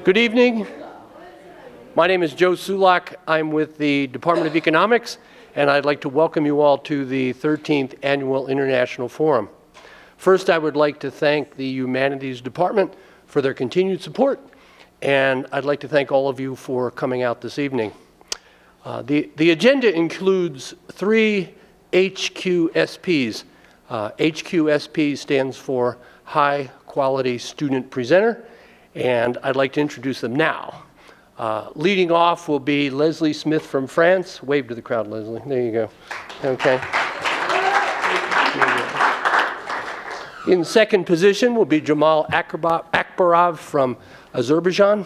Good evening. My name is Joe Sulak. I'm with the Department of Economics, and I'd like to welcome you all to the 13th Annual International Forum. First, I would like to thank the Humanities Department for their continued support, and I'd like to thank all of you for coming out this evening. The agenda includes 3 HQSPs. HQSP stands for High Quality Student Presenter, and I'd like to introduce them now. Leading off will be Leslie Smith from France. Wave to the crowd, Leslie. There you go. Okay. In second position will be Jamal Akbarov from Azerbaijan.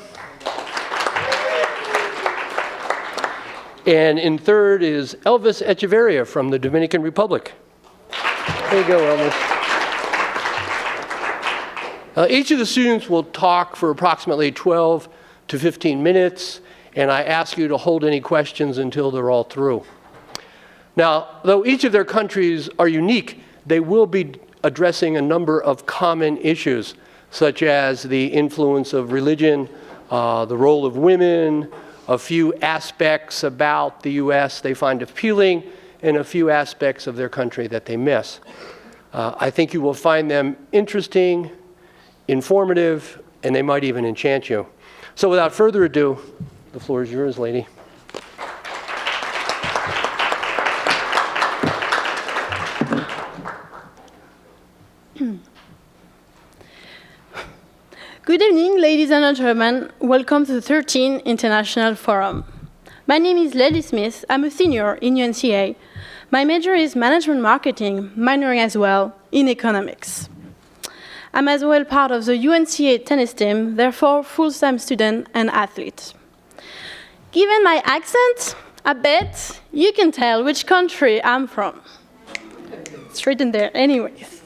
And in third is Elvis Echeverria from the Dominican Republic. There you go, Elvis. Each of the students will talk for approximately 12 to 15 minutes, and I ask you to hold any questions until they're all through. Now, though each of their countries are unique, they will be addressing a number of common issues, such as the influence of religion, the role of women, a few aspects about the U.S. they find appealing, and a few aspects of their country that they miss. I think you will find them interesting, informative, and they might even enchant you. So without further ado, the floor is yours, lady. Good evening, ladies and gentlemen. Welcome to the 13th International Forum. My name is Leslie Smith. I'm a senior in UNCA. My major is management marketing, minoring as well in economics. I'm as well part of the UNCA tennis team, therefore full-time student and athlete. Given my accent, I bet you can tell which country I'm from. It's written there anyways.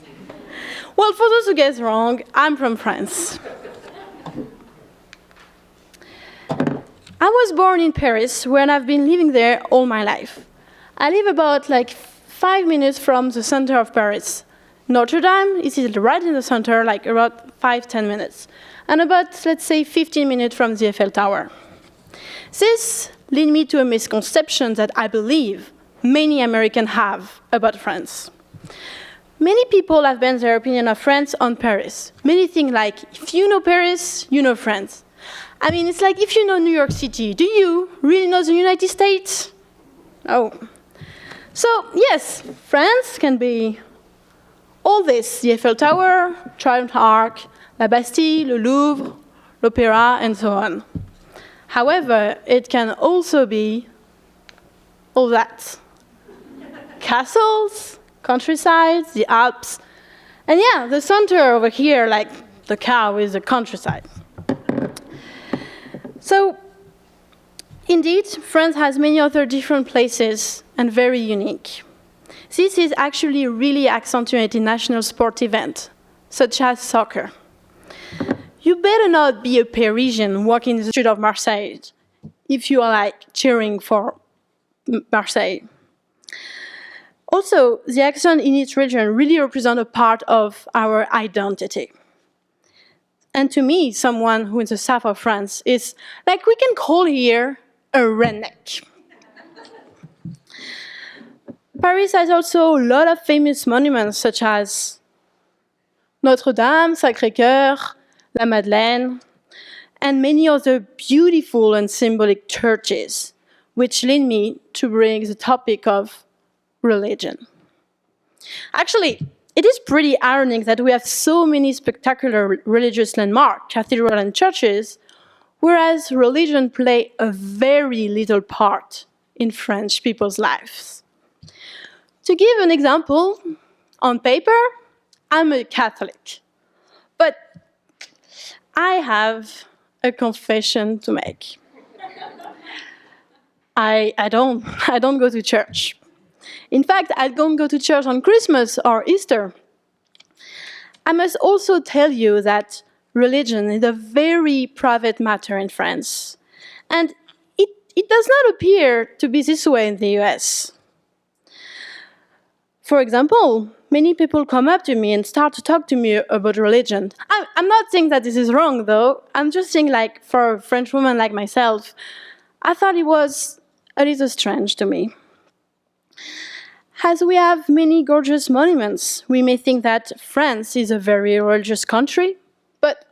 Well, for those who guess wrong, I'm from France. I was born in Paris, where I've been living there all my life. I live about 5 minutes from the center of Paris. Notre Dame is right in the center, about 5-10 minutes, and about, let's say, 15 minutes from the Eiffel Tower. This leads me to a misconception that I believe many Americans have about France. Many people have based their opinion of France on Paris. Many think like, if you know Paris, you know France. I mean, it's like if you know New York City, do you really know the United States? No. So, yes, France can be all this, the Eiffel Tower, Triumph Arch, La Bastille, le Louvre, l'Opéra, and so on. However, it can also be all that. Castles, countryside, the Alps, and yeah, the center over here, like the car with the countryside. So, indeed, France has many other different places and very unique. This is actually really accentuated in national sport events, such as soccer. You better not be a Parisian walking the street of Marseille if you are cheering for Marseille. Also, the accent in each region really represents a part of our identity. And to me, someone who is in the south of France is we can call here a redneck. Paris has also a lot of famous monuments such as Notre Dame, Sacré-Cœur, La Madeleine, and many other beautiful and symbolic churches, which lead me to bring the topic of religion. Actually, it is pretty ironic that we have so many spectacular religious landmarks, cathedrals and churches, whereas religion plays a very little part in French people's lives. To give an example, on paper, I'm a Catholic, but I have a confession to make. I don't go to church. In fact, I don't go to church on Christmas or Easter. I must also tell you that religion is a very private matter in France, and it does not appear to be this way in the US. For example, many people come up to me and start to talk to me about religion. I'm not saying that this is wrong, though. I'm just saying, like, for a French woman like myself, I thought it was a little strange to me. As we have many gorgeous monuments, we may think that France is a very religious country, but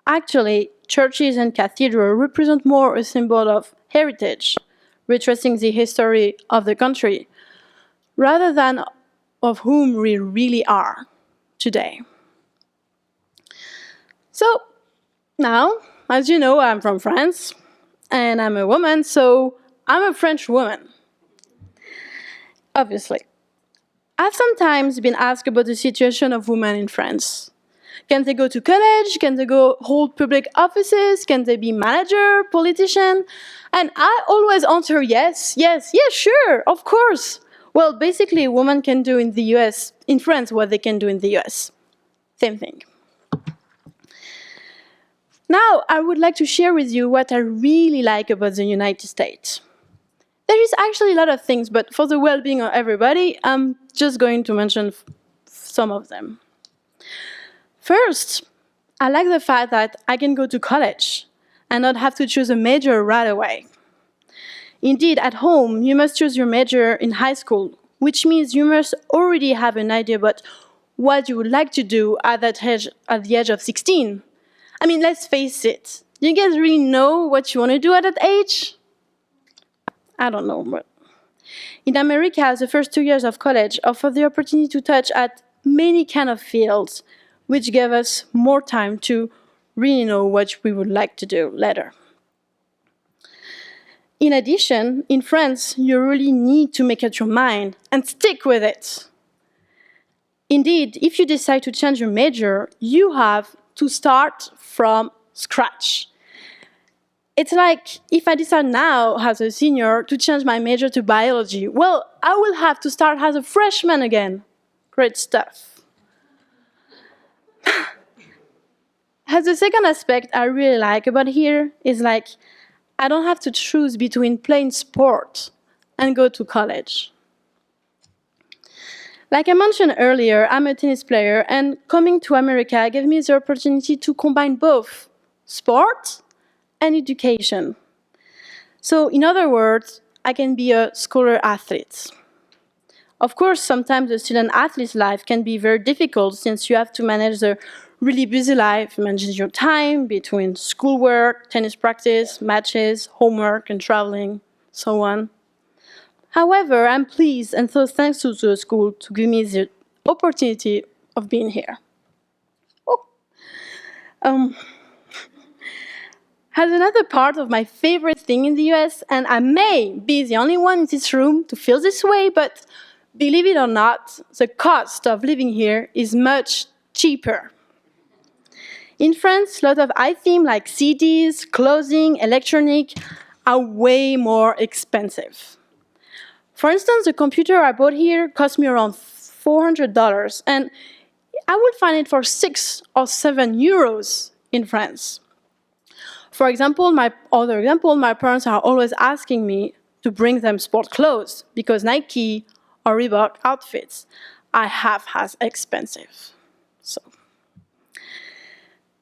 actually, churches and cathedrals represent more a symbol of heritage, retracing the history of the country, rather than of whom we really are today. So, now, as you know, I'm from France, and I'm a woman, so I'm a French woman. Obviously. I've sometimes been asked about the situation of women in France. Can they go to college? Can they go hold public offices? Can they be manager, politician? And I always answer yes, sure, of course. Well, basically, women can do in the US, in France, what they can do in the US. Same thing. Now, I would like to share with you what I really like about the United States. There is actually a lot of things, but for the well-being of everybody, I'm just going to mention some of them. First, I like the fact that I can go to college and not have to choose a major right away. Indeed, at home, you must choose your major in high school, which means you must already have an idea about what you would like to do at the age of 16. I mean, let's face it, do you guys really know what you want to do at that age? I don't know, but in America, the first 2 years of college offer the opportunity to touch at many kind of fields, which gave us more time to really know what we would like to do later. In addition, in France, you really need to make up your mind and stick with it. Indeed, if you decide to change your major, you have to start from scratch. It's like if I decide now as a senior to change my major to biology, well, I will have to start as a freshman again. Great stuff. As the second aspect I really like about here is like I don't have to choose between playing sport and go to college. Like I mentioned earlier, I'm a tennis player, and coming to America gave me the opportunity to combine both sport and education. So, in other words, I can be a scholar athlete. Of course, sometimes the student athlete's life can be very difficult since you have to manage the really busy life, managing your time between schoolwork, tennis practice, matches, homework, and traveling, so on. However, I'm pleased and so thanks to the school to give me the opportunity of being here. As another part of my favorite thing in the US, and I may be the only one in this room to feel this way, but believe it or not, the cost of living here is much cheaper. In France, a lot of items like CDs, clothing, electronic are way more expensive. For instance, the computer I bought here cost me around $400, and I would find it for 6 or 7 euros in France. For example, my parents are always asking me to bring them sport clothes because Nike or Reebok outfits I have as expensive. So,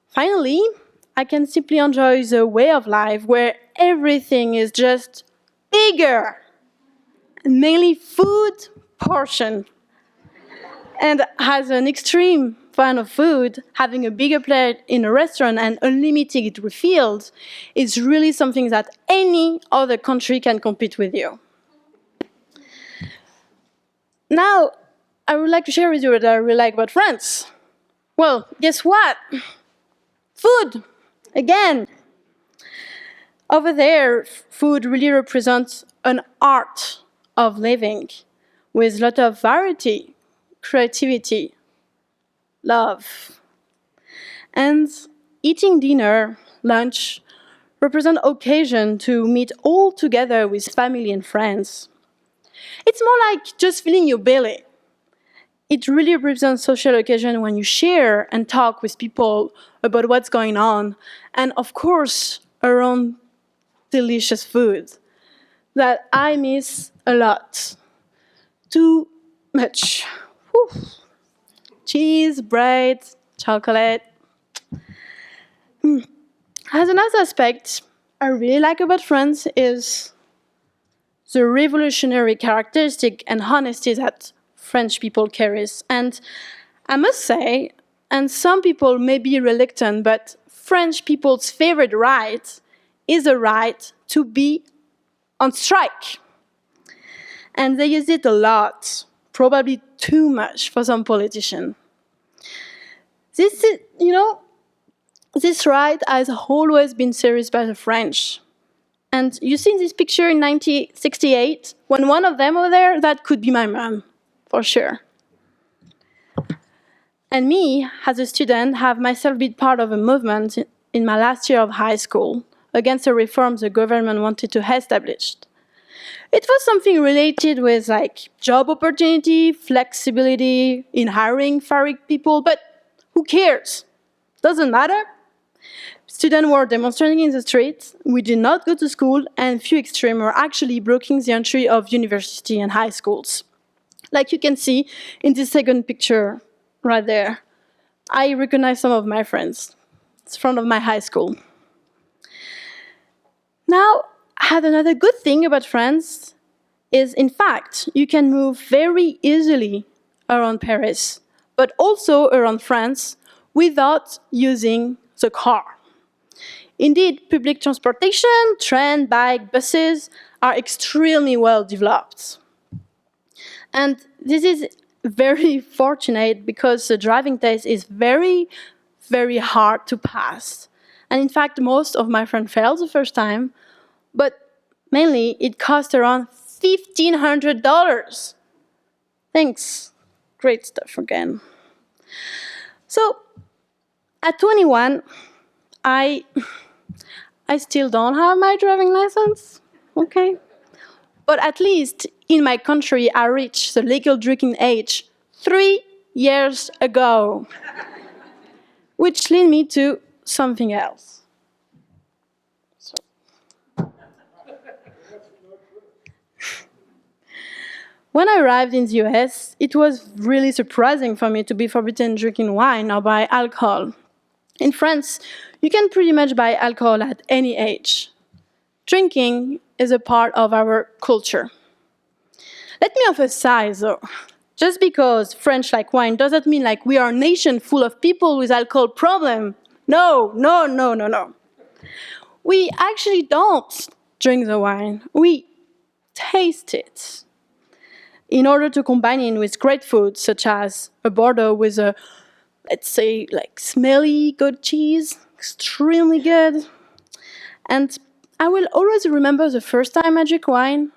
finally, I can simply enjoy the way of life where everything is just bigger, mainly food portion. And as an extreme fan of food, having a bigger plate in a restaurant and unlimited refills is really something that any other country can compete with you. Now, I would like to share with you what I really like about France. Well, guess what? Food, again. Over there, food really represents an art of living with a lot of variety, creativity, love. And eating dinner, lunch, represent occasion to meet all together with family and friends. It's more like just filling your belly. It really represents social occasion when you share and talk with people about what's going on, and of course, around delicious food that I miss a lot. To much. Whew. Cheese, bread, chocolate. As another aspect I really like about France is the revolutionary characteristic and honesty that French people carries. And I must say, and some people may be reluctant, but French people's favorite right is the right to be on strike. And they use it a lot, probably too much for some politician. This is, this right has always been cherished by the French. And you see in this picture in 1968, when one of them over there, that could be my mom, for sure. And me, as a student, have myself been part of a movement in my last year of high school against the reforms the government wanted to establish. It was something related with job opportunity, flexibility in hiring foreign people, but who cares? Doesn't matter. Students were demonstrating in the streets, we did not go to school, and few extreme were actually blocking the entry of university and high schools. Like you can see in this second picture right there. I recognize some of my friends. It's in front of my high school. Now, I have another good thing about France is, in fact, you can move very easily around Paris, but also around France without using the car. Indeed, public transportation, train, bike, buses are extremely well developed. And this is very fortunate because the driving test is very, very hard to pass. And in fact, most of my friends failed the first time, but mainly it cost around $1,500. Thanks. Great stuff again. So, at 21, I still don't have my driving license, okay? But at least in my country, I reached the legal drinking age 3 years ago, which led me to something else. When I arrived in the US, it was really surprising for me to be forbidden drinking wine or buy alcohol. In France, you can pretty much buy alcohol at any age. Drinking is a part of our culture. Let me emphasize, though, just because French like wine doesn't mean we are a nation full of people with alcohol problem. No. We actually don't drink the wine. We taste it. In order to combine it with great food, such as a Bordeaux with a, let's say, smelly good cheese, extremely good. And I will always remember the first time I drank wine.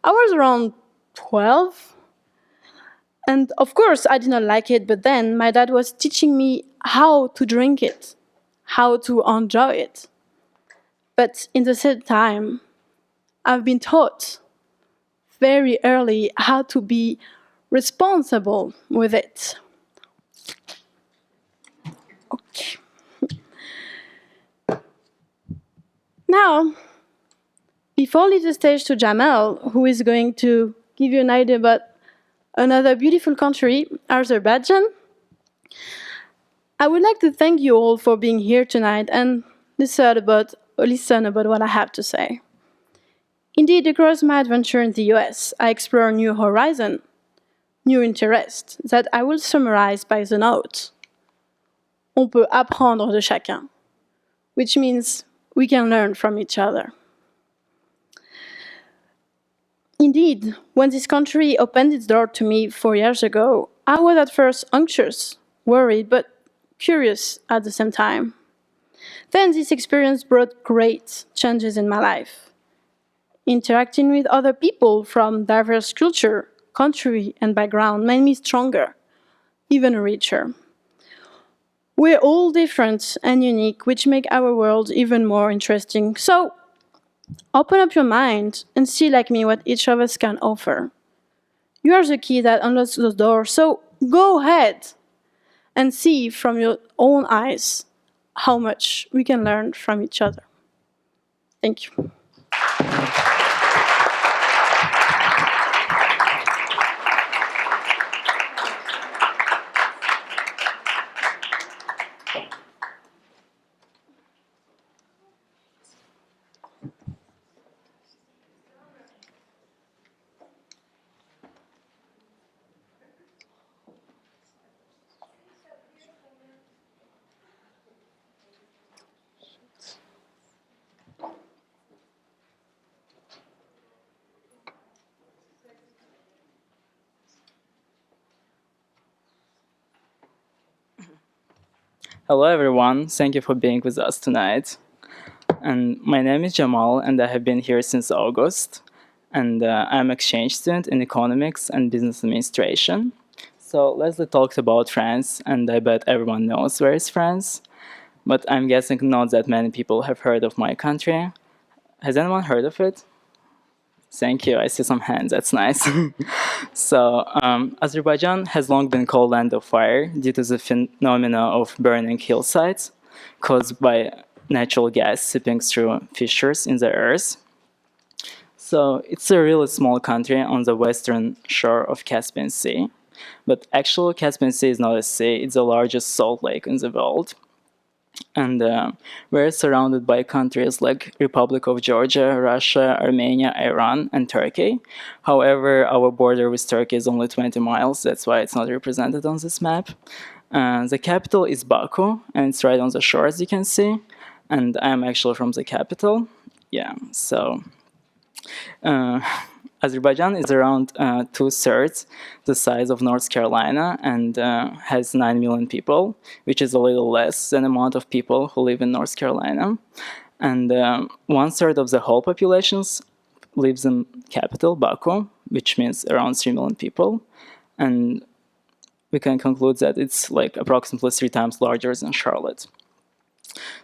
I was around 12. And of course, I did not like it, but then my dad was teaching me how to drink it, how to enjoy it. But in the same time, I've been taught very early how to be responsible with it. Okay. Now, before I leave the stage to Jamel, who is going to give you an idea about another beautiful country, Azerbaijan, I would like to thank you all for being here tonight and listen about what I have to say. Indeed, across my adventure in the US, I explore new horizons, new interests that I will summarize by the note. On peut apprendre de chacun, which means we can learn from each other. Indeed, when this country opened its door to me 4 years ago, I was at first anxious, worried, but curious at the same time. Then this experience brought great changes in my life. Interacting with other people from diverse culture, country, and background made me stronger, even richer. We're all different and unique, which make our world even more interesting. So, open up your mind and see like me what each of us can offer. You are the key that unlocks the door, so go ahead and see from your own eyes how much we can learn from each other. Thank you. Hello everyone, thank you for being with us tonight. And my name is Jamal and I have been here since August. And I'm exchange student in economics and business administration. So Leslie talked about France and I bet everyone knows where is France. But I'm guessing not that many people have heard of my country. Has anyone heard of it? Thank you. I see some hands. That's nice. Azerbaijan has long been called land of fire due to the phenomena of burning hillsides caused by natural gas seeping through fissures in the earth. So it's a really small country on the western shore of Caspian Sea. But actually, Caspian Sea is not a sea. It's the largest salt lake in the world. And we're surrounded by countries like Republic of Georgia, Russia, Armenia, Iran, and Turkey. However, our border with Turkey is only 20 miles. That's why it's not represented on this map. The capital is Baku, and it's right on the shore, as you can see. And I'm actually from the capital. Yeah, so Azerbaijan is around 2/3 the size of North Carolina and has 9 million people, which is a little less than the amount of people who live in North Carolina. And 1/3 of the whole population lives in capital, Baku, which means around 3 million people. And we can conclude that it's like approximately 3 times larger than Charlotte.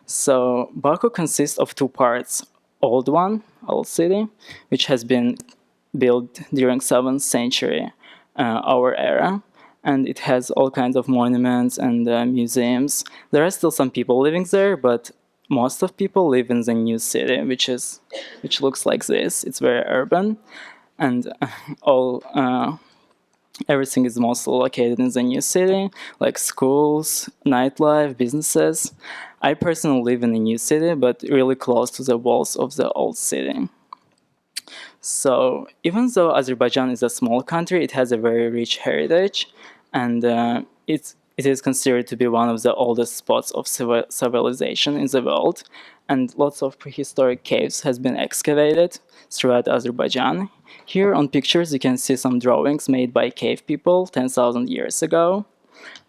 So Baku consists of 2 parts. Old city, which has been built during 7th century, our era, and it has all kinds of monuments and museums. There are still some people living there, but most of people live in the new city, which looks like this. It's very urban, and everything is mostly located in the new city, like schools, nightlife, businesses. I personally live in a new city, but really close to the walls of the old city. So even though Azerbaijan is a small country, it has a very rich heritage, and it is considered to be one of the oldest spots of civilization in the world. And lots of prehistoric caves has been excavated throughout Azerbaijan. Here on pictures you can see some drawings made by cave people 10,000 years ago.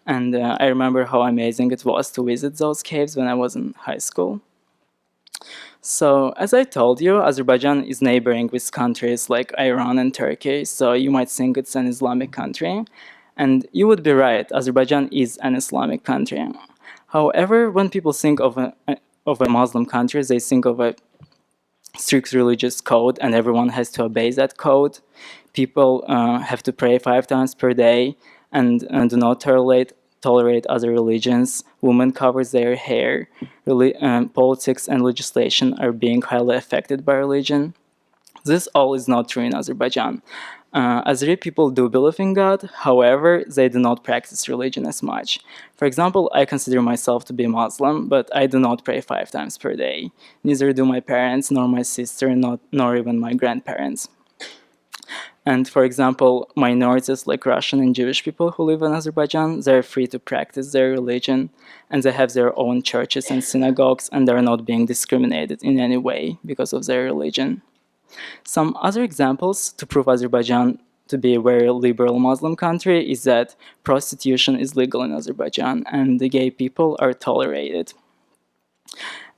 And I remember how amazing it was to visit those caves when I was in high school. So, as I told you, Azerbaijan is neighboring with countries like Iran and Turkey, so you might think it's an Islamic country. And you would be right, Azerbaijan is an Islamic country. However, when people think of a Muslim country, they think of a strict religious code, and everyone has to obey that code. People have to pray 5 times per day and do not tolerate other religions. Women cover their hair. Politics and legislation are being highly affected by religion. This all is not true in Azerbaijan. Azeri people do believe in God, however, they do not practice religion as much. For example, I consider myself to be Muslim, but I do not pray 5 times per day. Neither do my parents, nor my sister, nor even my grandparents. And for example, minorities like Russian and Jewish people who live in Azerbaijan, they're free to practice their religion, and they have their own churches and synagogues, and they're not being discriminated in any way because of their religion. Some other examples to prove Azerbaijan to be a very liberal Muslim country is that prostitution is legal in Azerbaijan and the gay people are tolerated.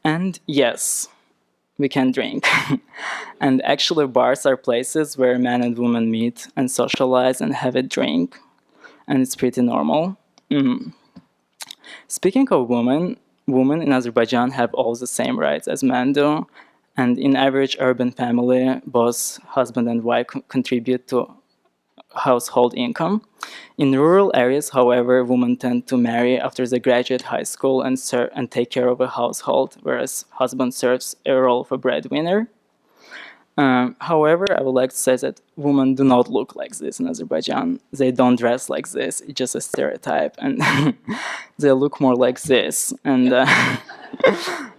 And yes, we can drink. And actually bars are places where men and women meet and socialize and have a drink. And it's pretty normal. Speaking of women in Azerbaijan have all the same rights as men do. And in average urban family, both husband and wife contribute to household income. In rural areas, however, women tend to marry after they graduate high school and take care of a household, whereas husband serves a role of a breadwinner. However, I would like to say that women do not look like this in Azerbaijan. They don't dress like this. It's just a stereotype, and they look more like this. And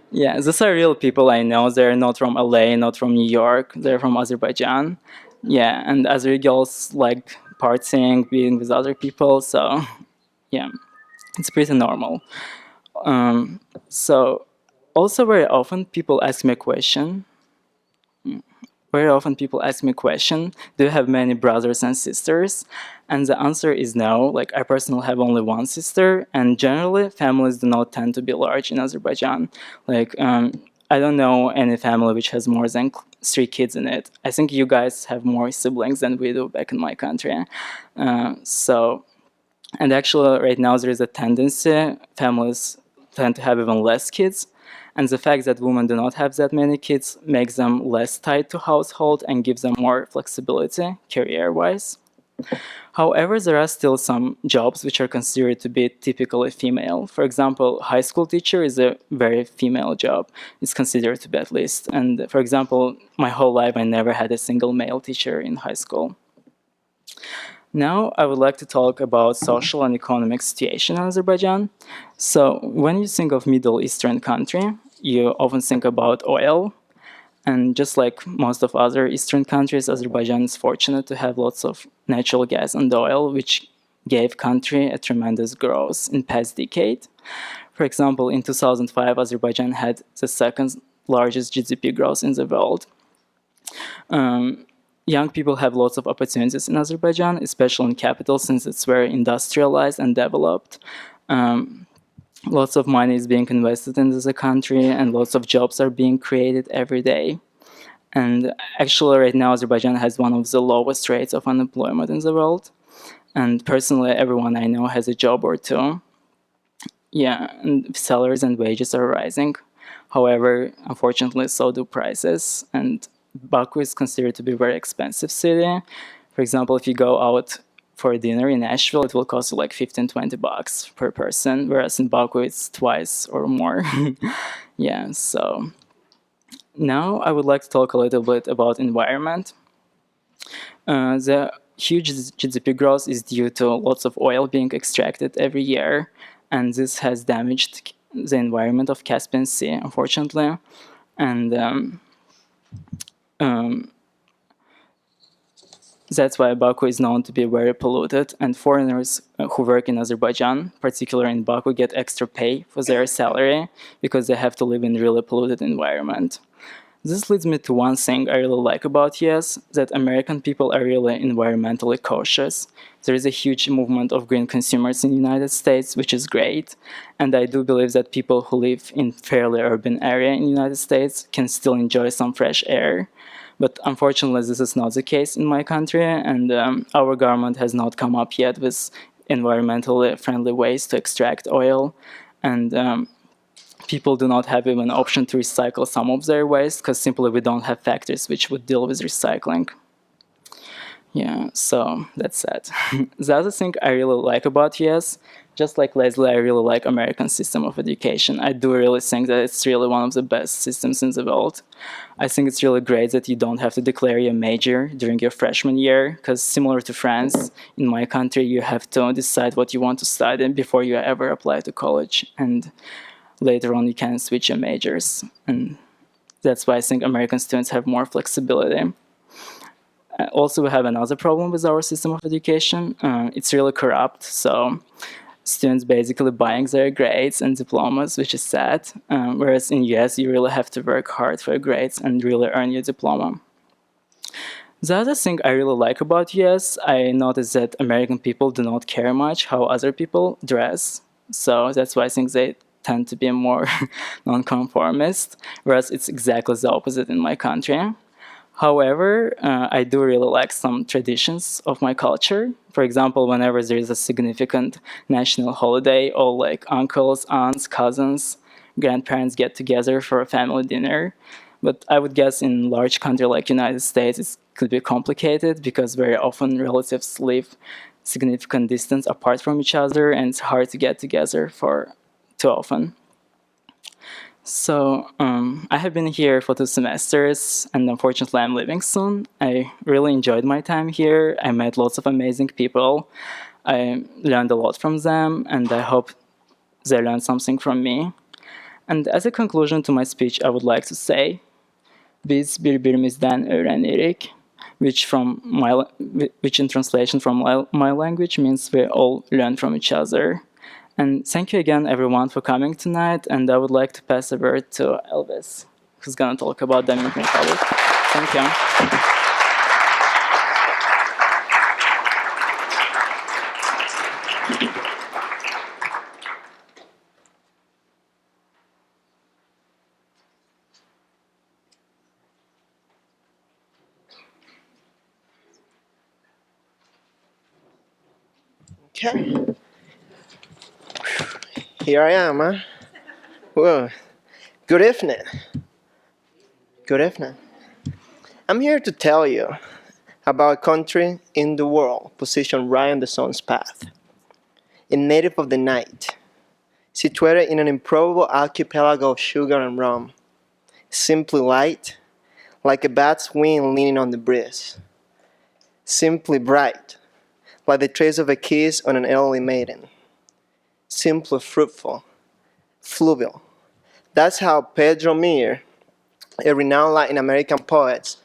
yeah, these are real people I know. They're not from LA, not from New York. They're from Azerbaijan. Yeah, and Azeri girls like partying, being with other people. So, yeah, it's pretty normal. So, also very often people ask me a question. Do you have many brothers and sisters? And the answer is no. Like, I personally have only one sister, and generally families do not tend to be large in Azerbaijan. Like, I don't know any family which has more than 3 kids in it. I think you guys have more siblings than we do back in my country. And actually, right now there is a tendency families tend to have even less kids, and the fact that women do not have that many kids makes them less tied to household and gives them more flexibility career-wise. However, there are still some jobs which are considered to be typically female. For example, high school teacher is a very female job. It's considered to be, at least. And for example, my whole life I never had a single male teacher in high school. Now I would like to talk about social and economic situation in Azerbaijan. So when you think of Middle Eastern country, you often think about oil. And just like most of other Eastern countries, Azerbaijan is fortunate to have lots of natural gas and oil, which gave country a tremendous growth in past decade. For example, in 2005, Azerbaijan had the second largest GDP growth in the world. Young people have lots of opportunities in Azerbaijan, especially in capital, since it's very industrialized and developed. Lots of money is being invested into the country, and lots of jobs are being created every day. And actually, right now, Azerbaijan has one of the lowest rates of unemployment in the world. And personally, everyone I know has a job or two. Yeah, and salaries and wages are rising. However, unfortunately, so do prices. And Baku is considered to be a very expensive city. For example, if you go out for dinner in Nashville, it will cost you like $15-20 per person, whereas in Baku it's twice or more. Yeah, so now I would like to talk a little bit about environment. The huge GDP growth is due to lots of oil being extracted every year, and this has damaged the environment of Caspian Sea, unfortunately. And that's why Baku is known to be very polluted, and foreigners who work in Azerbaijan, particularly in Baku, get extra pay for their salary because they have to live in a really polluted environment. This leads me to one thing I really like about US, that American people are really environmentally cautious. There is a huge movement of green consumers in the United States, which is great, and I do believe that people who live in fairly urban area in the United States can still enjoy some fresh air. But unfortunately, this is not the case in my country, and our government has not come up yet with environmentally friendly ways to extract oil, and people do not have even an option to recycle some of their waste because simply we don't have factories which would deal with recycling. Yeah, so that's sad. The other thing I really like about US, just like Leslie, I really like American system of education. I do really think that it's really one of the best systems in the world. I think it's really great that you don't have to declare your major during your freshman year, because similar to France, in my country, you have to decide what you want to study before you ever apply to college, and later on you can switch your majors. And that's why I think American students have more flexibility. Also, we have another problem with our system of education. It's really corrupt, so students basically buying their grades and diplomas, which is sad. Whereas in US, you really have to work hard for your grades and really earn your diploma. The other thing I really like about US, I noticed that American people do not care much how other people dress. So that's why I think they tend to be more nonconformist, whereas it's exactly the opposite in my country. However, I do really like some traditions of my culture. For example, whenever there is a significant national holiday, all like uncles, aunts, cousins, grandparents get together for a family dinner. But I would guess in large country like United States, it could be complicated because very often relatives live significant distance apart from each other, and it's hard to get together for too often. So I have been here for 2 semesters, and unfortunately I'm leaving soon. I really enjoyed my time here. I met lots of amazing people. I learned a lot from them, and I hope they learned something from me. And as a conclusion to my speech, I would like to say, biz birbirimizden öğrenirik, which in translation from my language means we all learn from each other. And thank you again, everyone, for coming tonight. And I would like to pass the word to Elvis, who's going to talk about Dominican Republic. Thank you. Okay. Here I am, huh? Whoa. Good evening. Good evening. I'm here to tell you about a country in the world positioned right on the sun's path. A native of the night, situated in an improbable archipelago of sugar and rum, simply light, like a bat's wing leaning on the breeze. Simply bright, like the trace of a kiss on an elderly maiden. Simply fruitful, fluvial. That's how Pedro Mir, a renowned Latin American poet,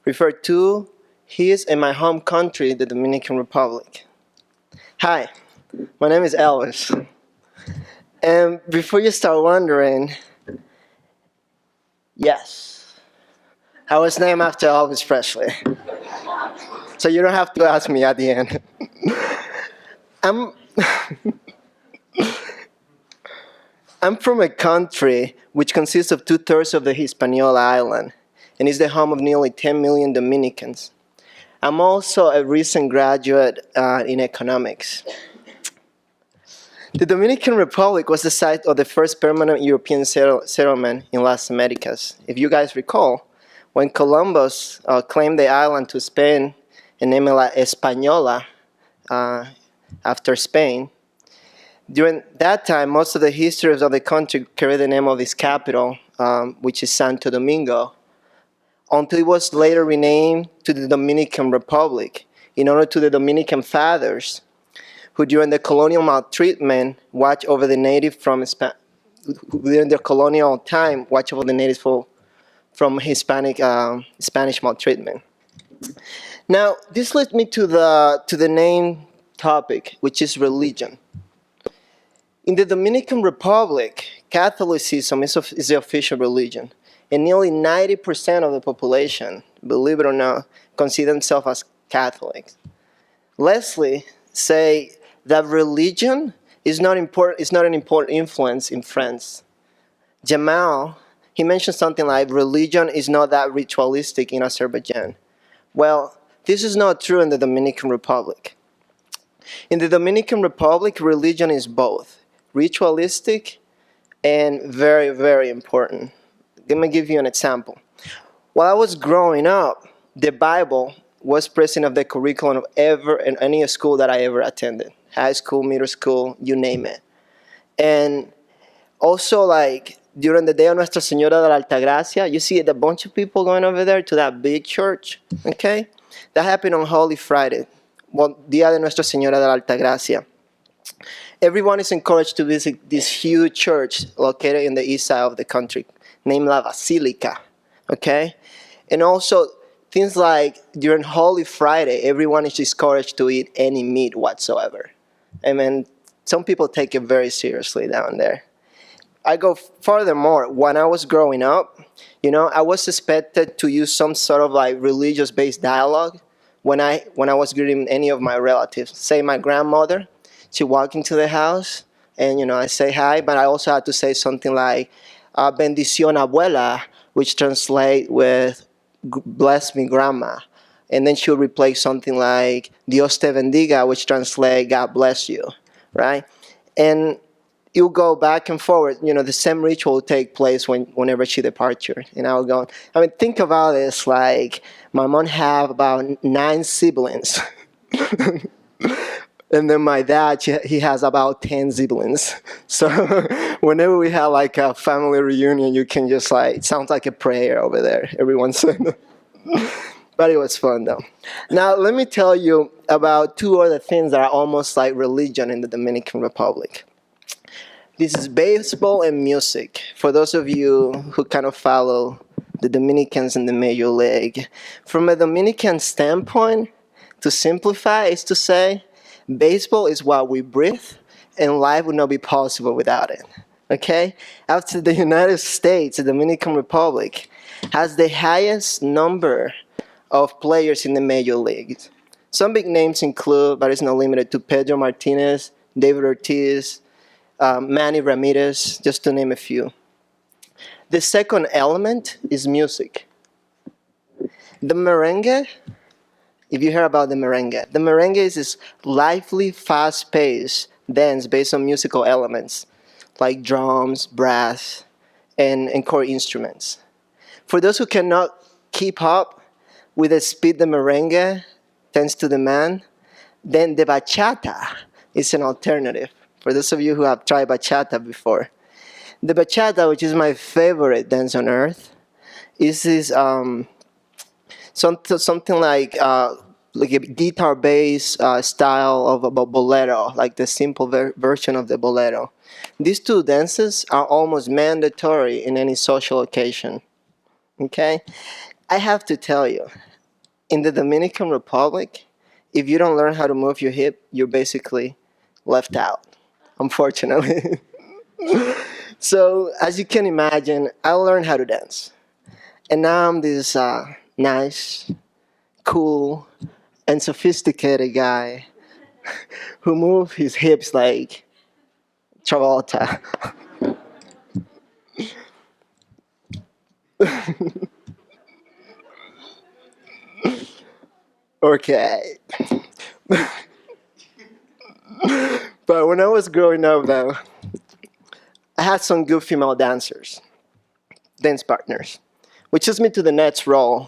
referred to his and my home country, the Dominican Republic. Hi, my name is Elvis. And before you start wondering, yes, I was named after Elvis Presley. So you don't have to ask me at the end. I'm from a country which consists of 2/3 of the Hispaniola island and is the home of nearly 10 million Dominicans. I'm also a recent graduate in economics. The Dominican Republic was the site of the first permanent European settlement in Las Americas. If you guys recall, when Columbus claimed the island to Spain and named it La Española after Spain, during that time, most of the histories of the country carried the name of its capital, which is Santo Domingo, until it was later renamed to the Dominican Republic in honor to the Dominican fathers who during the colonial maltreatment watched over the native during the colonial time watched over the natives from Spanish maltreatment. Now, this leads me to the main topic, which is religion. In the Dominican Republic, Catholicism is the official religion, and nearly 90% of the population, believe it or not, consider themselves as Catholics. Leslie say that religion is not an important influence in France. Jamal, he mentioned something like religion is not that ritualistic in Azerbaijan. Well, this is not true in the Dominican Republic. In the Dominican Republic, religion is both ritualistic and very, very important. Let me give you an example. While I was growing up, the Bible was present of the curriculum of any school that I ever attended. High school, middle school, you name it. And also, like, during the day of Nuestra Señora de la Altagracia, you see a bunch of people going over there to that big church, okay? That happened on Holy Friday, Día de Nuestra Señora de la Altagracia. Everyone is encouraged to visit this huge church located in the east side of the country, named La Basilica, okay? And also, things like during Holy Friday, everyone is discouraged to eat any meat whatsoever. I mean, some people take it very seriously down there. I go furthermore, when I was growing up, I was expected to use some sort of like religious-based dialogue when I was greeting any of my relatives. Say my grandmother, she walked into the house, and I say hi, but I also had to say something like bendición abuela, which translates with bless me grandma. And then she'll replace something like Dios te bendiga, which translates God bless you, right? And you'll go back and forward. The same ritual will take place whenever she departure. And I will go, think about this, like my mom have about 9 siblings. And then my dad, he has about 10 siblings. So whenever we have like a family reunion, you can just it sounds like a prayer over there. Everyone's saying But it was fun though. Now let me tell you about 2 other things that are almost like religion in the Dominican Republic. This is baseball and music. For those of you who kind of follow the Dominicans in the Major League. From a Dominican standpoint, to simplify is to say, baseball is what we breathe, and life would not be possible without it. Okay? After the United States, the Dominican Republic has the highest number of players in the major leagues. Some big names include, but it's not limited to, Pedro Martinez, David Ortiz, Manny Ramirez, just to name a few. The second element is music. The merengue if you hear about the merengue is this lively, fast-paced dance based on musical elements like drums, brass, and chord instruments. For those who cannot keep up with the speed the merengue tends to demand, then the bachata is an alternative. For those of you who have tried bachata before, the bachata, which is my favorite dance on earth, is this something like a guitar-based style of a bolero, like the simple version of the bolero. These two dances are almost mandatory in any social occasion. Okay, I have to tell you, in the Dominican Republic, if you don't learn how to move your hip, you're basically left out, unfortunately. So, as you can imagine, I learned how to dance. And now I'm this nice, cool, and sophisticated guy who moves his hips like Travolta. Okay. But when I was growing up, though, I had some good female dancers, dance partners, which leads me to the next role,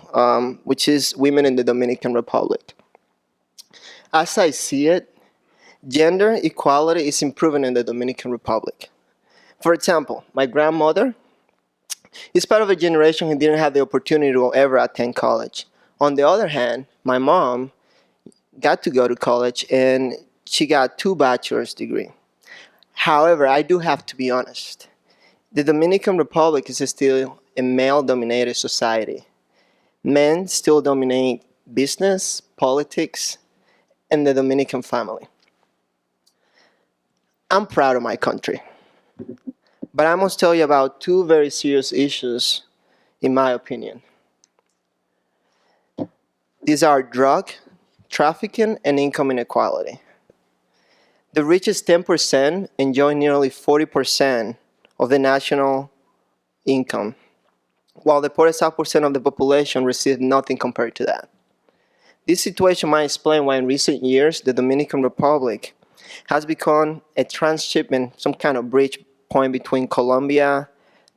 which is women in the Dominican Republic. As I see it, gender equality is improving in the Dominican Republic. For example, my grandmother is part of a generation who didn't have the opportunity to ever attend college. On the other hand, my mom got to go to college and she got 2 bachelor's degrees. However, I do have to be honest. The Dominican Republic is still a male-dominated society. Men still dominate business, politics, and the Dominican family. I'm proud of my country. But I must tell you about 2 very serious issues, in my opinion. These are drug trafficking and income inequality. The richest 10% enjoy nearly 40% of the national income, while the poorest 5% of the population receive nothing compared to that. This situation might explain why in recent years the Dominican Republic has become a transshipment, some kind of bridge point between Colombia,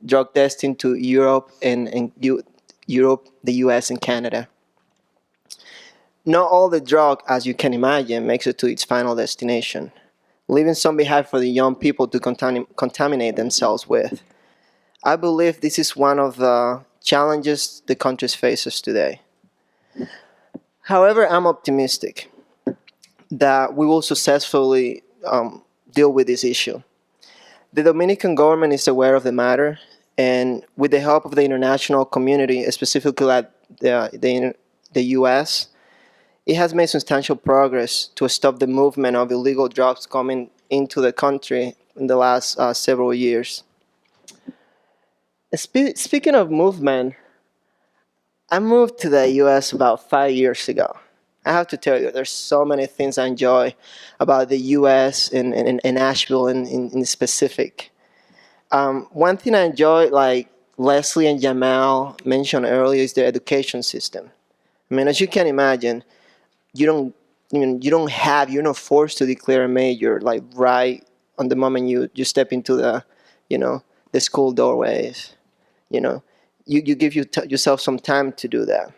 drug destined to Europe, and Europe, the US, and Canada. Not all the drug, as you can imagine, makes it to its final destination, leaving some behind for the young people to contaminate themselves with. I believe this is one of the challenges the country faces today. However, I'm optimistic that we will successfully deal with this issue. The Dominican government is aware of the matter, and with the help of the international community, specifically at the US, it has made substantial progress to stop the movement of illegal drugs coming into the country in the last several years. Speaking of movement, I moved to the US about 5 years ago. I have to tell you, there's so many things I enjoy about the US and Nashville in specific. One thing I enjoy, like Leslie and Jamal mentioned earlier, is the education system. I mean, as you can imagine, you're not forced to declare a major like right on the moment you step into the school doorways. You give yourself some time to do that.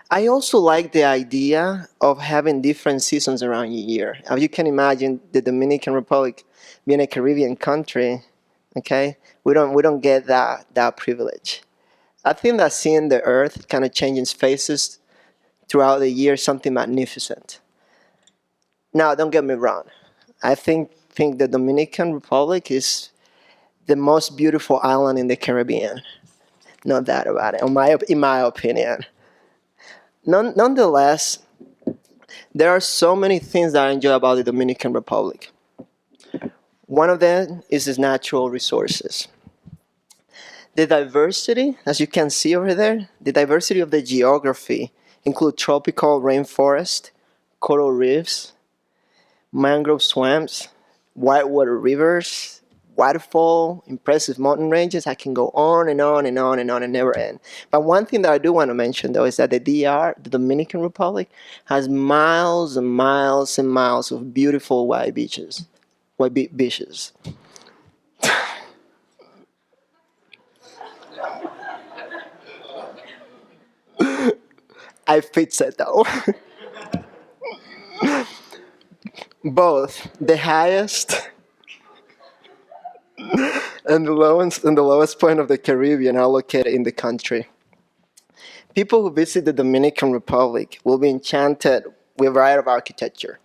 I also like the idea of having different seasons around the year. As you can imagine, the Dominican Republic being a Caribbean country, okay, we don't get that privilege. I think that seeing the earth kind of changing phases throughout the year is something magnificent. Now, don't get me wrong. I think the Dominican Republic is the most beautiful island in the Caribbean. No doubt about it, in my opinion. Nonetheless, there are so many things that I enjoy about the Dominican Republic. One of them is its natural resources. The diversity, as you can see over there, the diversity of the geography include tropical rainforest, coral reefs, mangrove swamps, whitewater rivers, waterfall, impressive mountain ranges. I can go on and on and on and on and never end. But one thing that I do want to mention, though, is that the DR, the Dominican Republic, has miles and miles and miles of beautiful white beaches. Beaches. I fix it, though. Both the highest and the lowest point of the Caribbean are located in the country. People who visit the Dominican Republic will be enchanted with a variety of architecture,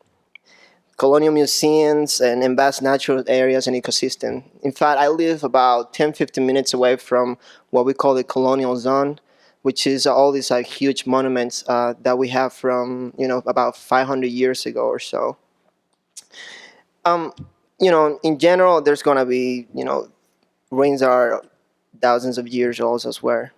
colonial museums, and vast natural areas and ecosystem. In fact, I live about 10-15 minutes away from what we call the colonial zone, which is all these huge monuments that we have from about 500 years ago or so. In general, there's gonna be ruins are thousands of years old as well.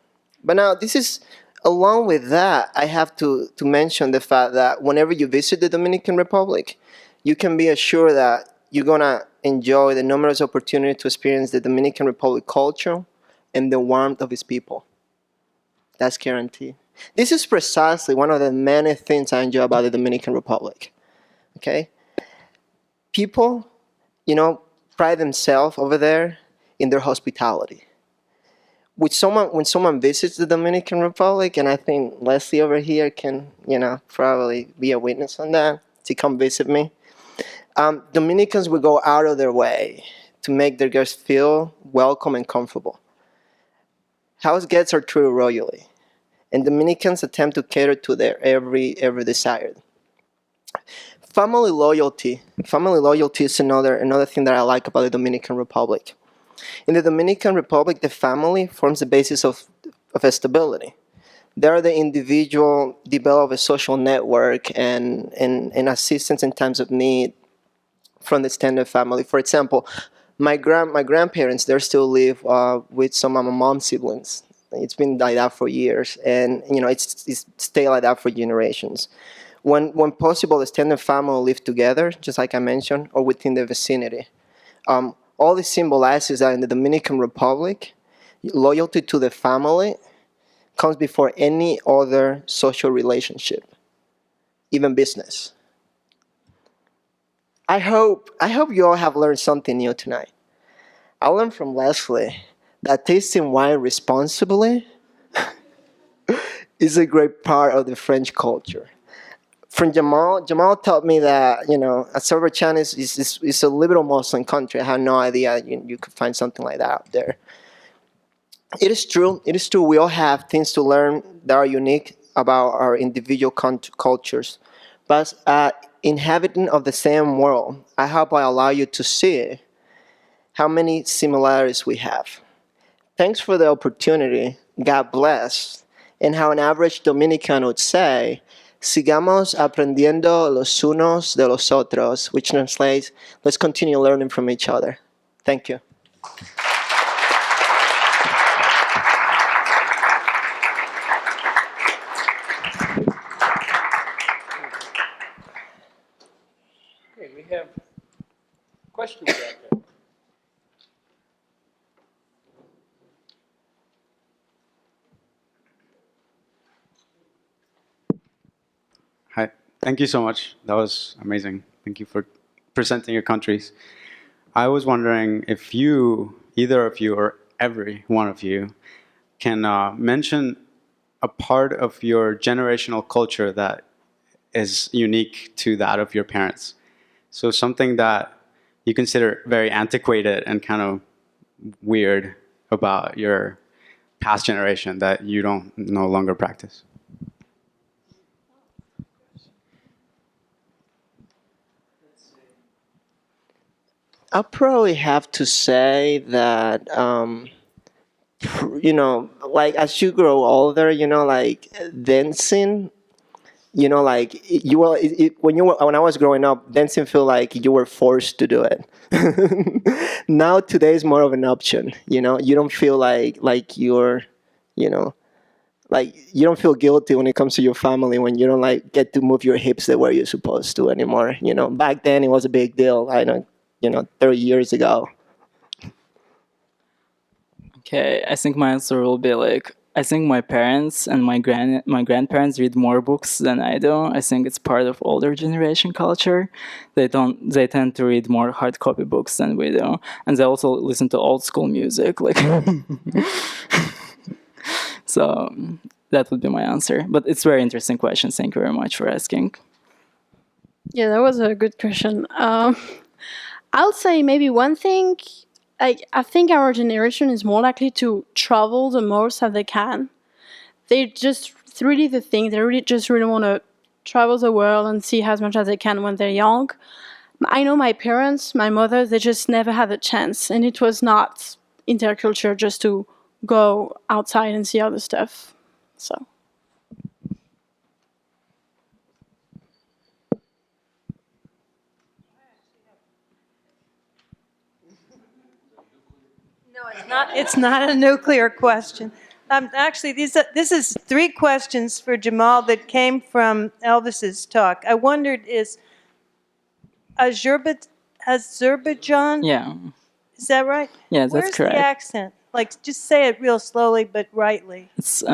But now this is along with that, I have to mention the fact that whenever you visit the Dominican Republic, you can be assured that you're gonna enjoy the numerous opportunities to experience the Dominican Republic culture and the warmth of its people. That's guaranteed. This is precisely one of the many things I enjoy about the Dominican Republic. Okay? People, pride themselves over there in their hospitality. When someone visits the Dominican Republic, and I think Leslie over here can, probably be a witness on that, to come visit me. Dominicans will go out of their way to make their guests feel welcome and comfortable. House guests are treated royally, and Dominicans attempt to cater to their every desire. Family loyalty is another thing that I like about the Dominican Republic. In the Dominican Republic, the family forms the basis of stability. There, the individual develop a social network and assistance in times of need from the extended family. For example, my grandparents, they still live with some of my mom's siblings. It's been like that for years, and it's stayed like that for generations. When possible, the extended family live together, just like I mentioned, or within the vicinity. All this symbolizes that in the Dominican Republic, loyalty to the family comes before any other social relationship, even business. I hope you all have learned something new tonight. I learned from Leslie that tasting wine responsibly is a great part of the French culture. From Jamal taught me that, Azerbaijan is a liberal Muslim country. I had no idea you could find something like that out there. It is true, we all have things to learn that are unique about our individual cultures. But inhabitant of the same world, I hope I allow you to see how many similarities we have. Thanks for the opportunity. God bless. And how an average Dominican would say, sigamos aprendiendo los unos de los otros, which translates, let's continue learning from each other. Thank you. Okay, we have questions out there. Hi, thank you so much. That was amazing. Thank you for presenting your countries. I was wondering if you, either of you or every one of you, can mention a part of your generational culture that is unique to that of your parents. So something that you consider very antiquated and kind of weird about your past generation that you don't no longer practice. I'll probably have to say that, like as you grow older, like dancing, like when I was growing up, dancing felt like you were forced to do it. Now today is more of an option. You don't feel like you're, like you don't feel guilty when it comes to your family when you don't like get to move your hips the way you're supposed to anymore. Back then it was a big deal. I know. 30 years ago. Okay, I think my answer will be like, I think my parents and my grandparents read more books than I do. I think it's part of older generation culture. They tend to read more hard copy books than we do, and they also listen to old school music. Like, so that would be my answer. But it's a very interesting question. Thank you very much for asking. Yeah, that was a good question. I'll say maybe one thing. I think our generation is more likely to travel the most that they can. They just it's really the thing. They really want to travel the world and see as much as they can when they're young. I know my parents, my mother, they just never had a chance, and it was not in their culture just to go outside and see other stuff. So. It's not a nuclear question. Actually, this is 3 questions for Jamal that came from Elvis's talk. I wondered, is Azerbaijan? Yeah, Is that right? yeah, that's Where's correct. the accent? Like, just say it real slowly but rightly. It's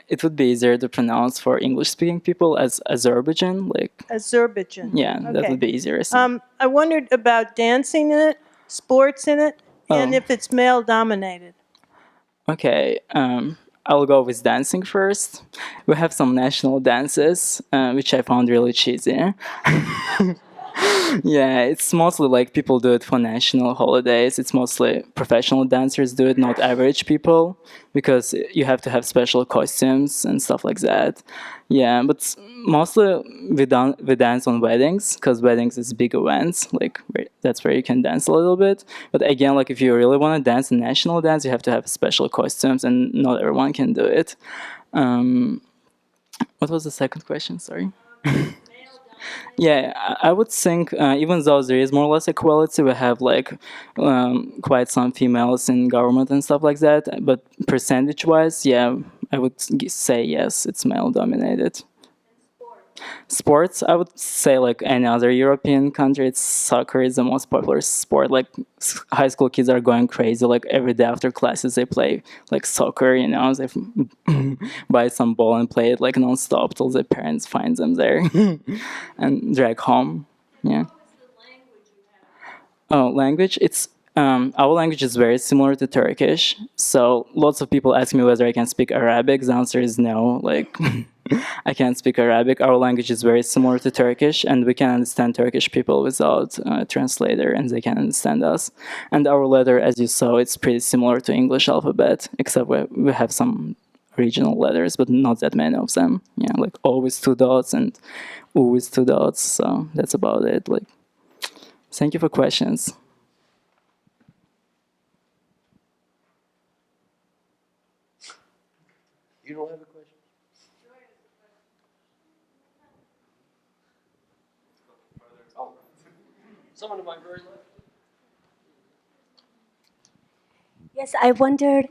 it would be easier to pronounce for English-speaking people as Azerbaijan. Like, Azerbaijan. yeah, that Okay. would be easier. I wondered about dancing in it, sports in it, and Oh. if it's male-dominated. Okay, I'll go with dancing first. We have some national dances, which I found really cheesy. Yeah, it's mostly like people do it for national holidays. It's mostly professional dancers do it, not average people, because you have to have special costumes and stuff like that. Yeah, but mostly we dance on weddings, because weddings is big events. Like that's where you can dance a little bit. But again, like if you really want to dance a national dance, you have to have special costumes, and not everyone can do it. What was the second question? Sorry. Yeah, I would think even though there is more or less equality, we have like quite some females in government and stuff like that. But percentage-wise, yeah, I would say yes, it's male-dominated. Sports, I would say like any other European country, it's soccer is the most popular sport. Like high school kids are going crazy. Like every day after classes, they play like soccer. You know, they buy some ball and play it like nonstop till their parents find them there and drag home. Yeah. Oh, language. It's our language is very similar to Turkish. So lots of people ask me whether I can speak Arabic. The answer is no. Like I can't speak Arabic. Our language is very similar to Turkish, and we can understand Turkish people without a translator, and they can understand us. And our letter, as you saw, it's pretty similar to English alphabet, except we have some regional letters, but not that many of them. Yeah, like O with 2 dots and U with 2 dots. So that's about it. Like, thank you for questions. You don't have a question? Oh, someone to my very left. Yes, I wondered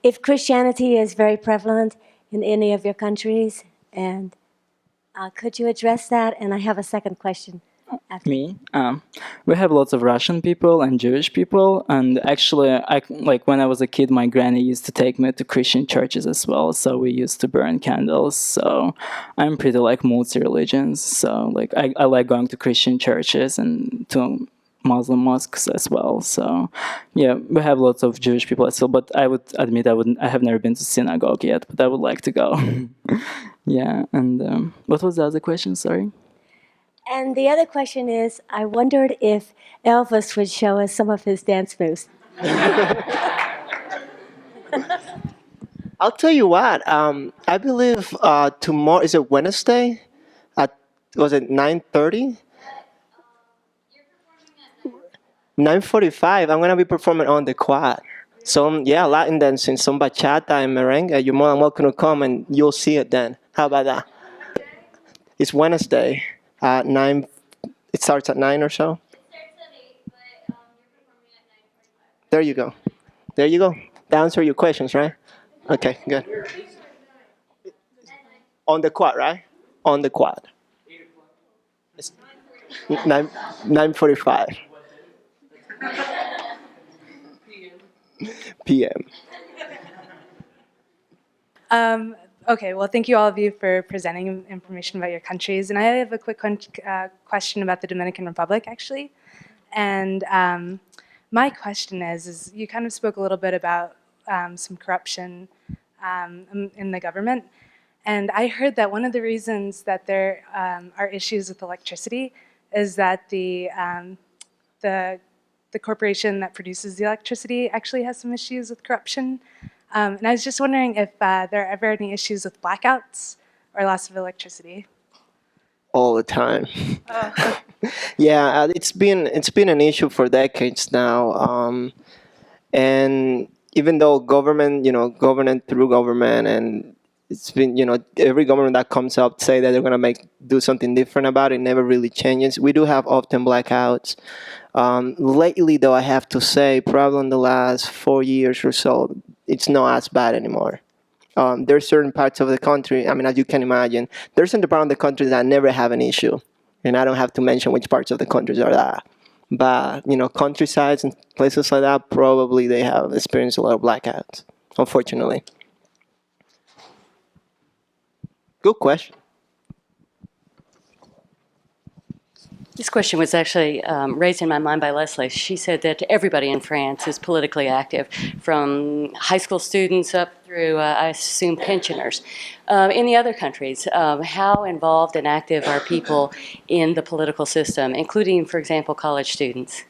if Christianity is very prevalent in any of your countries, and could you address that? And I have a second question. After. Me, we have lots of Russian people and Jewish people, and actually, like when I was a kid, my granny used to take me to Christian churches as well. So we used to burn candles. So I'm pretty like multi-religions. So like I like going to Christian churches and to Muslim mosques as well. So yeah, we have lots of Jewish people as well. But I would admit I have never been to synagogue yet, but I would like to go. Yeah, and what was the other question? Sorry. And the other question is, I wondered if Elvis would show us some of his dance moves. I'll tell you what. I believe tomorrow is it Wednesday? Was it 9:30? 9:45. I'm gonna be performing on the quad. So yeah, Latin dancing, some bachata and merengue. You're more than welcome to come, and you'll see it then. How about that? It's Wednesday at 9. It starts at 9 or so. It starts at 8, but you're performing at 9:45. There you go. There you go. That answered your questions, right? Okay, good. On the quad, right? On the quad. It's 9:45. p.m. Okay, well, thank you all of you for presenting information about your countries. And I have a quick question about the Dominican Republic, actually. And my question is you kind of spoke a little bit about some corruption in the government. And I heard that one of the reasons that there are issues with electricity is that the corporation that produces the electricity actually has some issues with corruption. And I was just wondering if there are ever any issues with blackouts or loss of electricity. All the time. Yeah, it's been an issue for decades now, and even though government, government through government, and it's been, every government that comes up say that they're gonna do something different about it, never really changes. We do have often blackouts. Lately, though, I have to say, probably in the last 4 years or so, it's not as bad anymore. There's certain parts of the country, I mean, as you can imagine, there's certain parts of the country that never have an issue. And I don't have to mention which parts of the countries are that. But, countrysides and places like that, probably they have experienced a lot of blackouts, unfortunately. Good question. This question was actually raised in my mind by Leslie. She said that everybody in France is politically active, from high school students up through, I assume, pensioners. In the other countries, how involved and active are people in the political system, including, for example, college students?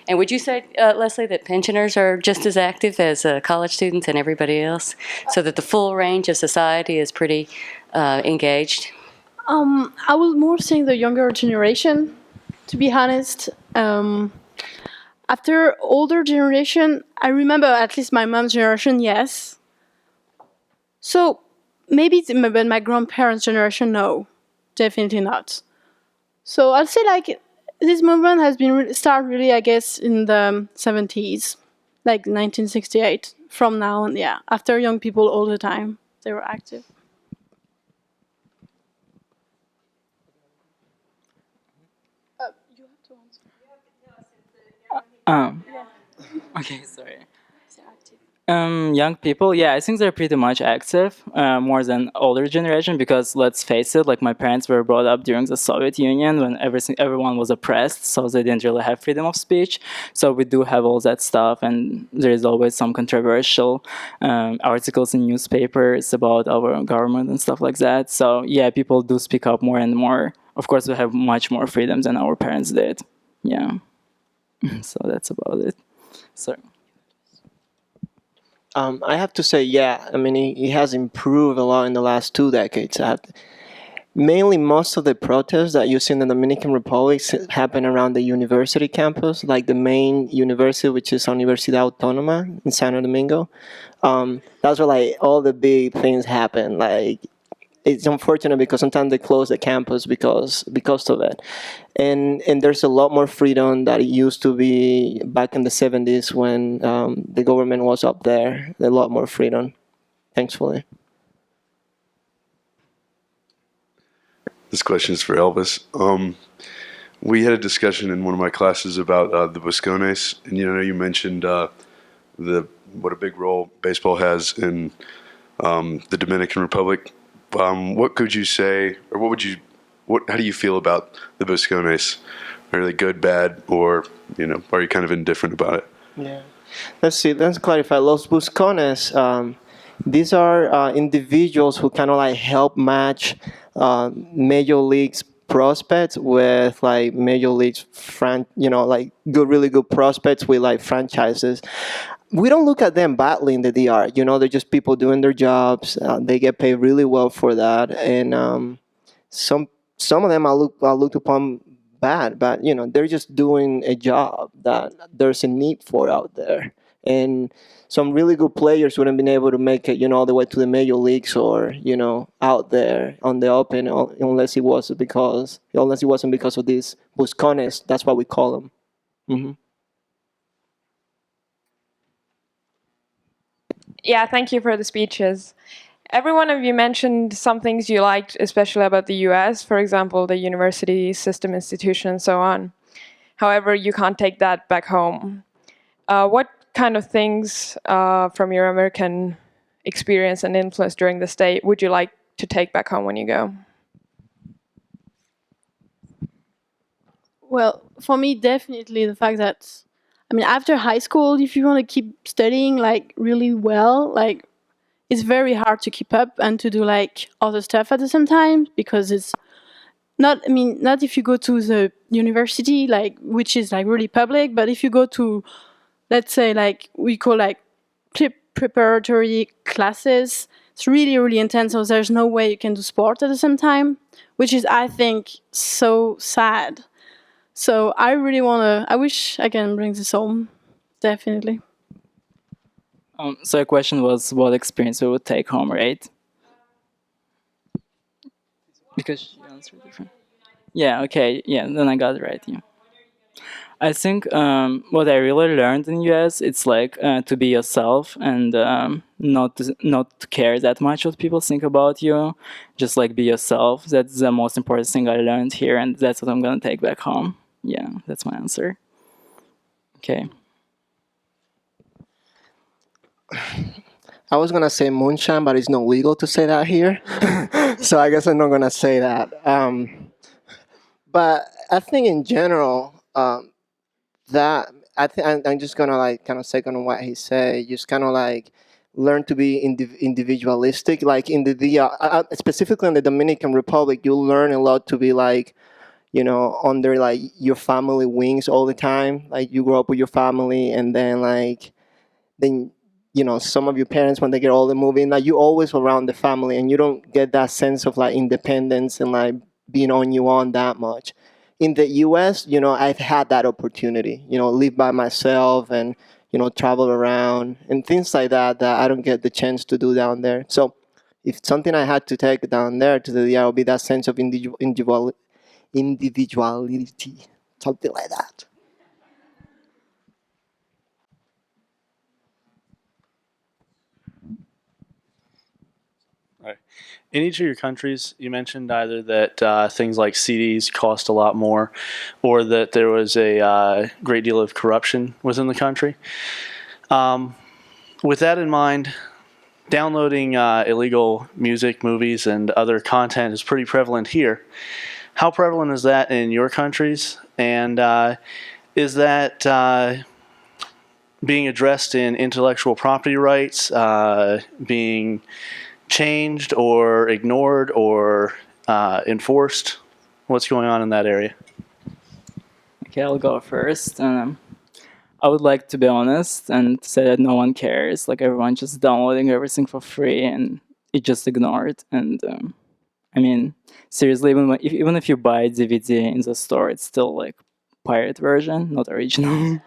And would you say, Leslie, that pensioners are just as active as college students and everybody else, so that the full range of society is pretty engaged? I will more say the younger generation, to be honest. After older generation, I remember at least my mom's generation, yes. So maybe but my grandparents' generation, no, definitely not. So I'll say like this movement has been started really, I guess, in the 70s, like 1968. From now on, yeah, after young people all the time, they were active. Okay, sorry. Young people, yeah, I think they're pretty much active, more than older generation, because let's face it, like my parents were brought up during the Soviet Union when everyone was oppressed, so they didn't really have freedom of speech. So we do have all that stuff, and there is always some controversial articles in newspapers about our government and stuff like that. So yeah, people do speak up more and more. Of course, we have much more freedom than our parents did. Yeah. So that's about it. Sorry. I have to say, yeah, I mean, it has improved a lot in the last 2 decades. Mainly, most of the protests that you see in the Dominican Republic happen around the university campus, like the main university, which is Universidad Autónoma in Santo Domingo. That's where like all the big things happen. Like, it's unfortunate because sometimes they close the campus because of it. And there's a lot more freedom that it used to be back in the 70s when the government was up there. A lot more freedom, thankfully. This question is for Elvis. We had a discussion in one of my classes about the Buscones, and you mentioned what a big role baseball has in the Dominican Republic. What could you say, or how do you feel about the Buscones? Are they good, bad, or are you kind of indifferent about it? Yeah. Let's clarify. Los Buscones, these are individuals who kind of like help match major leagues prospects with like major leagues like really good prospects with like franchises. We don't look at them badly in the DR. They're just people doing their jobs. They get paid really well for that, and some of them are looked upon bad, but they're just doing a job that there's a need for out there. And some really good players wouldn't been able to make it, all the way to the major leagues or out there on the open, unless it wasn't because of these Buscones. That's what we call them. Mm-hmm. Yeah, thank you for the speeches. Every one of you mentioned some things you liked, especially about the US, for example, the university system, institution, and so on. However, you can't take that back home. What kind of things from your American experience and influence during the stay would you like to take back home when you go? Well, for me, definitely the fact that, I mean, after high school, if you want to keep studying like really well, like it's very hard to keep up and to do like other stuff at the same time because it's not, I mean, not if you go to the university, like, which is like really public, but if you go to, let's say, like, we call like preparatory classes, it's really, really intense. So there's no way you can do sport at the same time, which is, I think, so sad. So I really want to, I wish I can bring this home, definitely. So your question was what experience we would take home, right? Because she answered different. Yeah, okay, yeah, then I got it right, yeah. I think what I really learned in US, it's like to be yourself and not to care that much what people think about you. Just like be yourself. That's the most important thing I learned here, and that's what I'm gonna take back home. Yeah, that's my answer. Okay. I was gonna say moonshine, but it's not legal to say that here, so I guess I'm not gonna say that. But I think in general, that I think I'm just gonna like kind of second on what he said. Just kind of like learn to be individualistic. Like in the specifically in the Dominican Republic, you learn a lot to be like, you know, under like your family wings all the time. Like you grow up with your family, and then you know, some of your parents when they get older move in. Like you always around the family, and you don't get that sense of like independence and like being on your own that much. In the U.S., you know, I've had that opportunity. You know, live by myself and, you know, travel around and things like that that I don't get the chance to do down there. So if something I had to take down there to the DR would be that sense of individuality, something like that. Right. In each of your countries, you mentioned either that things like CDs cost a lot more, or that there was a great deal of corruption within the country. With that in mind, downloading illegal music, movies, and other content is pretty prevalent here. How prevalent is that in your countries? And is that being addressed in intellectual property rights, being changed or ignored or enforced? What's going on in that area? Okay, I'll go first. I would like to be honest and say that no one cares. Like everyone just downloading everything for free and it just ignored. And I mean, seriously, even if you buy a DVD in the store, it's still like pirate version, not original.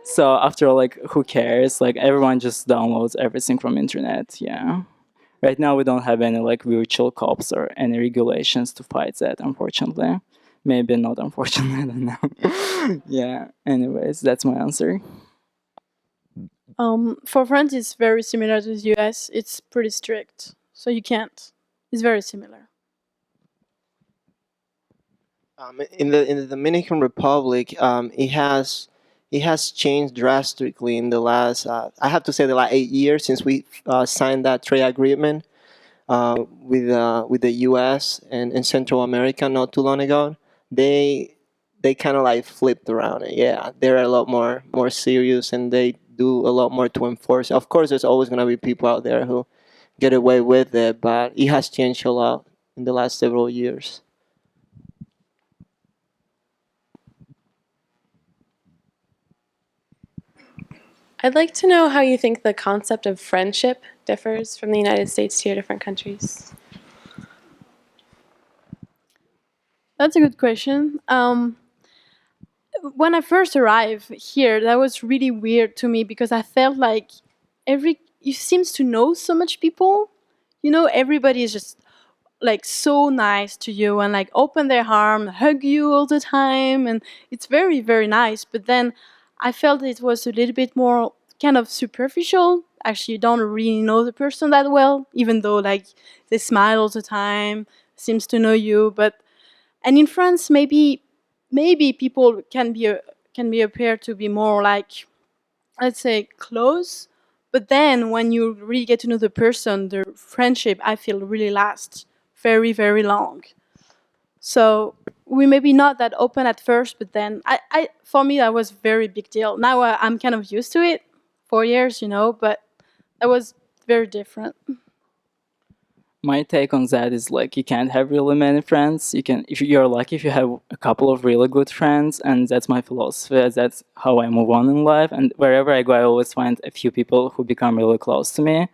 So after all, like, who cares? Like everyone just downloads everything from internet. Yeah. Right now we don't have any like virtual cops or any regulations to fight that, unfortunately. Maybe not unfortunately, I don't know. Yeah. Anyways, that's my answer. For France, it's very similar to the US. It's pretty strict, so you can't. It's very similar. In the Dominican Republic, it has changed drastically in the last. I have to say the last 8 years since we signed that trade agreement with the U.S. and Central America not too long ago. They kind of like flipped around it. Yeah, they're a lot more serious, and they do a lot more to enforce. Of course, there's always gonna be people out there who get away with it, but it has changed a lot in the last several years. I'd like to know how you think the concept of friendship differs from the United States to your different countries. That's a good question. When I first arrived here, that was really weird to me because I felt like you seems to know so much people. You know, everybody is just like so nice to you and like open their arm, hug you all the time, and it's very, very nice. But then I felt it was a little bit more kind of superficial. Actually, you don't really know the person that well, even though like they smile all the time, seems to know you. And in France, maybe people can appear to be more like let's say, close. But then when you really get to know the person, the friendship, I feel, really lasts very, very long. So we maybe not that open at first, but then for me, that was very big deal. Now I'm kind of used to it, 4 years, but that was very different. My take on that is like you can't have really many friends. You can, if you're lucky, if you have a couple of really good friends, and that's my philosophy. That's how I move on in life. And wherever I go, I always find a few people who become really close to me.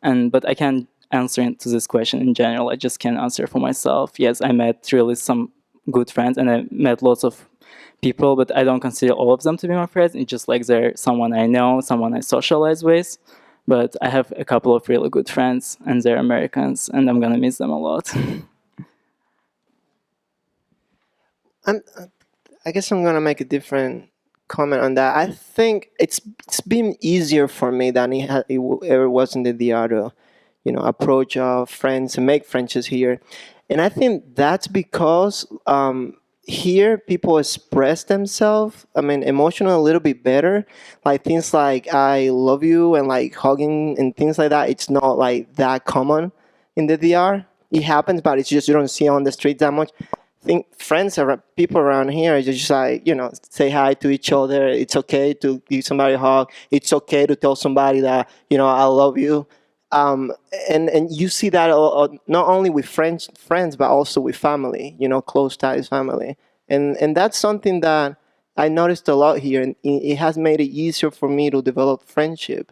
But I can't answer to this question in general. I just can answer for myself. Yes, I met really some good friends, and I met lots of people, but I don't consider all of them to be my friends. It's just like they're someone I know, someone I socialize with. But I have a couple of really good friends, and they're Americans, and I'm gonna miss them a lot. I guess I'm gonna make a different comment on that. I think it's been easier for me than it ever was in the DR to, approach friends and make friendships here, and I think that's because here people express themselves, emotionally a little bit better. Like things like I love you and like hugging and things like that, it's not like that common in the DR. It happens, but it's just you don't see it on the street that much. I think friends or people around here just like, say hi to each other. It's okay to give somebody a hug. It's okay to tell somebody that, I love you. And you see that not only with friends, but also with family, close ties family. And that's something that I noticed a lot here. And it has made it easier for me to develop friendship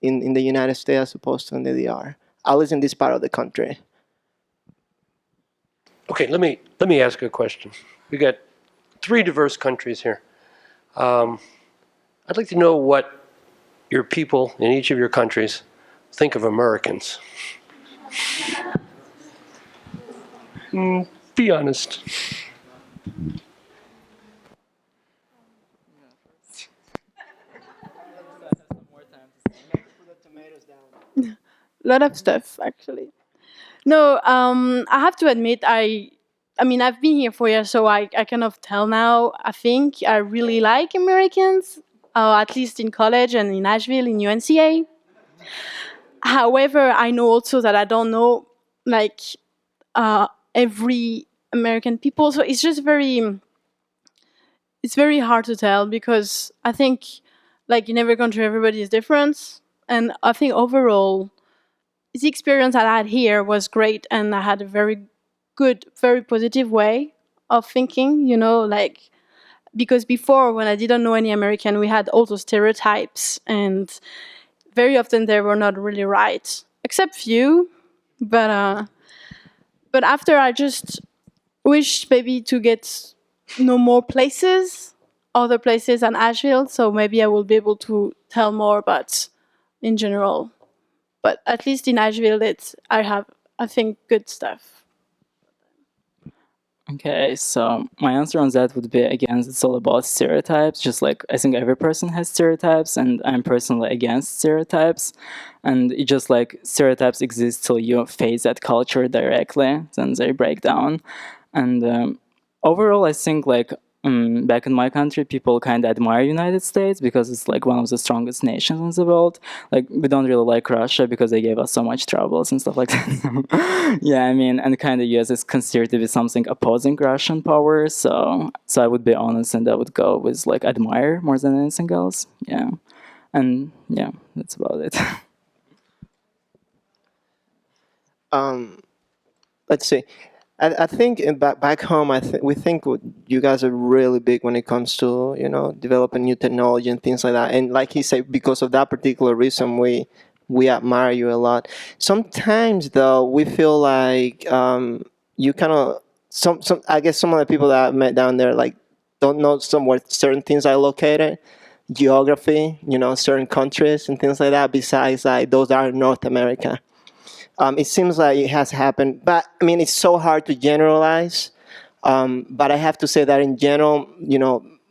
in the United States as opposed to in the DR, at least in this part of the country. Okay, let me ask a question. We got 3 diverse countries here. I'd like to know what your people in each of your countries think of Americans. Be honest. A lot of stuff, actually. No, I have to admit, I've been here 4 years, so I kind of tell now. I think I really like Americans, at least in college and in Nashville, in UNCA. However, I know also that I don't know every American people, so it's just it's very hard to tell because I think in every country everybody is different, and I think overall the experience I had here was great, and I had a very good, very positive way of thinking, because before when I didn't know any American, we had all those stereotypes, and very often they were not really right, except few. But after, I just wish maybe to get know more places, other places than Asheville, so maybe I will be able to tell more about in general. But at least in Asheville, I think, good stuff. Okay, so my answer on that would be, again, it's all about stereotypes. Just like I think every person has stereotypes, and I'm personally against stereotypes. And it just like stereotypes exist till you face that culture directly, then they break down. And overall, I think back in my country, people kind of admire United States because it's like one of the strongest nations in the world. Like we don't really like Russia because they gave us so much troubles and stuff like that. Yeah, and kind of US is considered to be something opposing Russian power. So I would be honest, and I would go with admire more than anything else. Yeah, and yeah, that's about it. Let's see. I think back home, we think you guys are really big when it comes to developing new technology and things like that. And like he said, because of that particular reason, we admire you a lot. Sometimes though, we feel like you kind of I guess some of the people that I met down there don't know somewhere certain things are located, geography, certain countries and things like that. Besides those are North America. It seems like it has happened, but it's so hard to generalize. But I have to say that in general,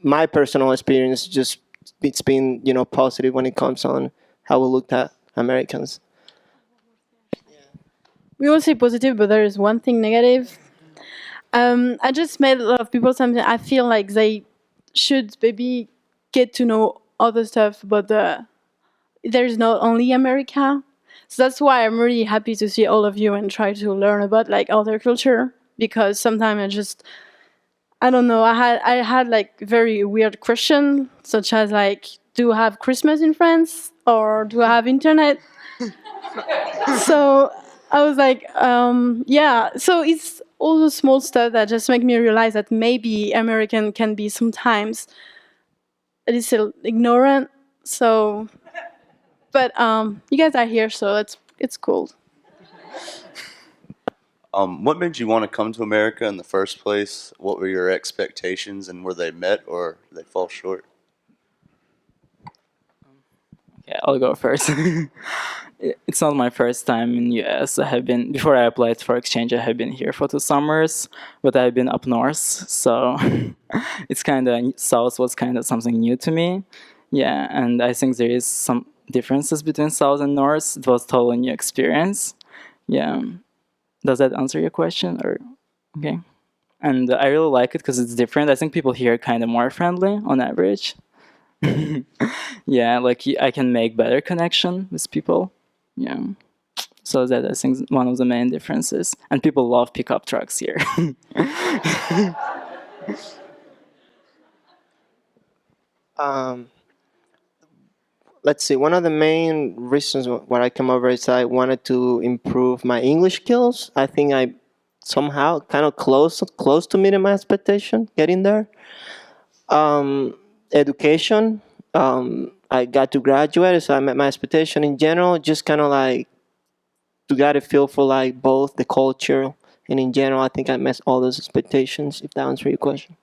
my personal experience it's been positive when it comes on how we looked at Americans. We all say positive, but there is one thing negative. I just met a lot of people. Something I feel like they should maybe get to know other stuff, but there's not only America. So that's why I'm really happy to see all of you and try to learn about like other culture, because sometimes I don't know, I had like very weird question, such as like, do you have Christmas in France or do you have internet? So I was like, yeah. So it's all the small stuff that just make me realize that maybe American can be sometimes a little ignorant. So, but you guys are here, so it's cool. What made you want to come to America in the first place? What were your expectations, and were they met or did they fall short? Yeah, I'll go first. It's not my first time in US. Before I applied for exchange, I have been here for 2 summers, but I've been up north, so it's kind of, South was kind of something new to me. Yeah, and I think there is some differences between South and North. It was a totally new experience. Yeah. Does that answer your question? Or okay. And I really like it because it's different. I think people here are kind of more friendly on average. Yeah, like I can make better connection with people. Yeah. So that I think is one of the main differences. And people love pickup trucks here. Let's see. One of the main reasons why I came over is I wanted to improve my English skills. I think I somehow kind of close to meeting my expectation, getting there. Education. I got to graduate, so I met my expectation in general. Just kind of like to get a feel for like both the culture and in general. I think I met all those expectations. If that answers your question.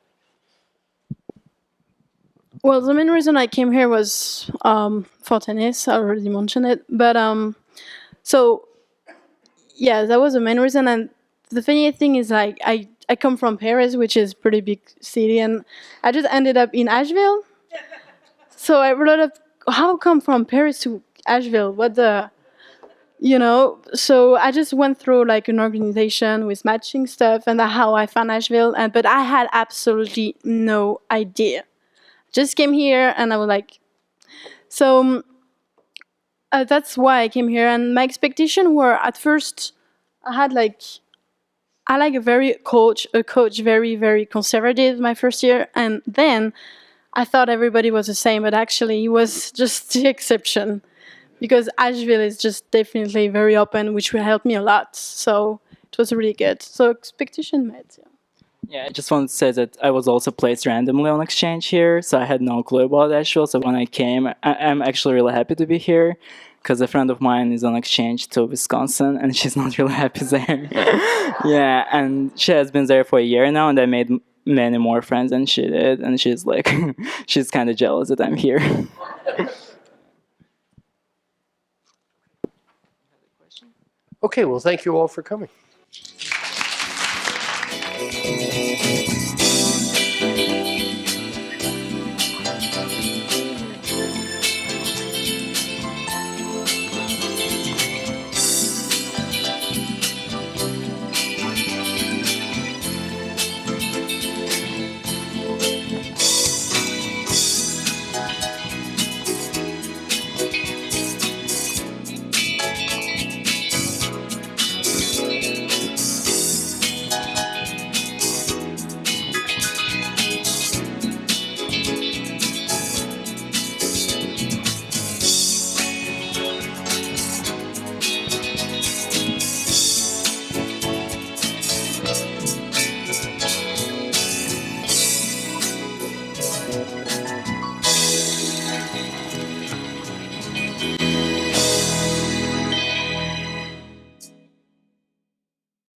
Well, the main reason I came here was for tennis. I already mentioned it, but so yeah, that was the main reason. And the funny thing is, like, I come from Paris, which is a pretty big city, and I just ended up in Asheville. So I wrote up, how come from Paris to Asheville? What the, So I just went through like an organization with matching stuff, and that's how I found Asheville. But I had absolutely no idea. Just came here, and I was like, so that's why I came here. And my expectations were, at first, I like a coach very, very conservative my first year, and then I thought everybody was the same, but actually it was just the exception, because Asheville is just definitely very open, which will help me a lot. So it was really good. So expectation met. Yeah. Yeah, I just want to say that I was also placed randomly on exchange here, so I had no clue about Asheville. So when I came, I'm actually really happy to be here, because a friend of mine is on exchange to Wisconsin, and she's not really happy there. Yeah, and she has been there for a year now, and I made many more friends than she did, and she's like, she's kind of jealous that I'm here. Okay, well, thank you all for coming.